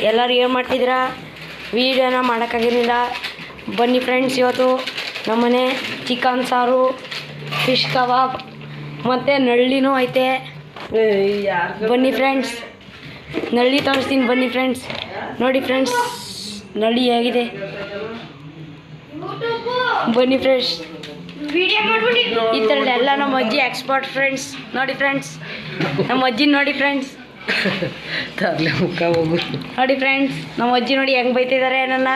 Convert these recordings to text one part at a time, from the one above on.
ಎಲ್ಲರೂ ಏನು ಮಾಡ್ತಿದ್ದೀರಾ? ವೀಡಿಯೋನ ಮಾಡೋಕ್ಕಾಗಿರಲಿಲ್ಲ. ಬನ್ನಿ ಫ್ರೆಂಡ್ಸ್, ಇವತ್ತು ನಮ್ಮನೆ ಚಿಕನ್ ಸಾರು, ಫಿಶ್ ಕಬಾಬ್ ಮತ್ತು ನಳ್ಳಿನೂ ಐತೆ. ಬನ್ನಿ ಫ್ರೆಂಡ್ಸ್, ನಳ್ಳಿ ತೋರಿಸ್ತೀನಿ ಬನ್ನಿ ಫ್ರೆಂಡ್ಸ್. ನೋಡಿ ಫ್ರೆಂಡ್ಸ್, ನಳ್ಳಿ ಹೇಗಿದೆ ಬನ್ನಿ ಫ್ರೆಂಡ್ಸ್. ಈ ಥರದ್ದೆಲ್ಲ ನಮ್ಮ ಅಜ್ಜಿ ಎಕ್ಸ್ಪರ್ಟ್ ಫ್ರೆಂಡ್ಸ್. ನೋಡಿ ಫ್ರೆಂಡ್ಸ್, ನಮ್ಮ ಅಜ್ಜಿ ನೋಡಿ ಫ್ರೆಂಡ್ಸ್. ನೋಡಿ ಫ್ರೆಂಡ್ಸ್, ನಮ್ಮ ಅಜ್ಜಿ ನೋಡಿ ಹೆಂಗೆ ಬೈತಿದ್ದಾರೆ ನನ್ನ.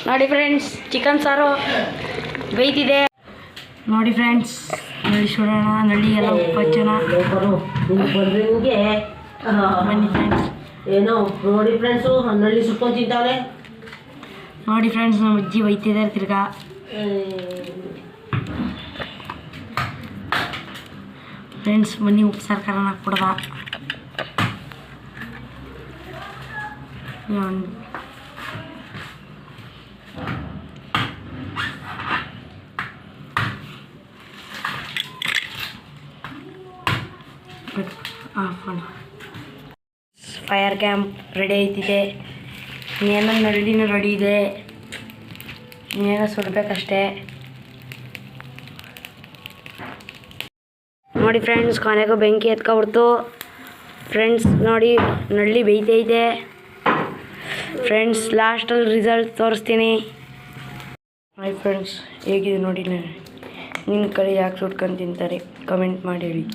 ನೋಡಿ ಫ್ರೆಂಡ್ಸ್, ಚಿಕನ್ ಸಾರು ಬೈತಿದೆ. ನೋಡಿ ಫ್ರೆಂಡ್ಸ್, ನಳ್ಳಿ ಸುಡೋಣ. ನಳ್ಳಿಗೆಲ್ಲ ಉಪ್ಪು ಹಚ್ಚೋಣ. ಬನ್ನಿ ಫ್ರೆಂಡ್ಸ್. ಏನೋ ನೋಡಿ ಫ್ರೆಂಡ್ಸು, ನಳ್ಳಿ ಸುಟ್ಕೊಂಡು ತಿಂತಾವೆ. ನೋಡಿ ಫ್ರೆಂಡ್ಸ್, ನಮ್ಮ ಅಜ್ಜಿ ಬೈತಿದ್ದಾರೆ ತಿರ್ಗಾ. ಫ್ರೆಂಡ್ಸ್ ಬನ್ನಿ, ಉಪ್ಪು ಸಾರು ಖಾರ ಹಾಕ್ಬಿಡ್ದ. ಫೈರ್ ಕ್ಯಾಂಪ್ ರೆಡಿ ಐತಿದೆ. ಇನ್ನೇನೋ ನಳ್ಳಿನೂ ರೆಡಿ ಇದೆ, ಇನ್ನೇನೋ ಸುಡಬೇಕಷ್ಟೇ. ನೋಡಿ ಫ್ರೆಂಡ್ಸ್, ಕೊನೆಗೂ ಬೆಂಕಿ ಎತ್ಕೊಬಿಡ್ತು. ಫ್ರೆಂಡ್ಸ್ ನೋಡಿ, ನಳ್ಳಿ ಬೇಯ್ತೈತೆ. ಫ್ರೆಂಡ್ಸ್ ಲಾಸ್ಟಲ್ಲಿ ರಿಸಲ್ಟ್ ತೋರಿಸ್ತೀನಿ. ಹಾಯ್ ಫ್ರೆಂಡ್ಸ್, ಹೇಗಿದೆ ನೋಡಿ. ನಿನ್ನ ಕಡೆ ಯಾಕೆ ಸುಟ್ಕೊಂಡು ತಿಂತಾರೆ ಕಮೆಂಟ್ ಮಾಡಿ ಹೇಳಿ.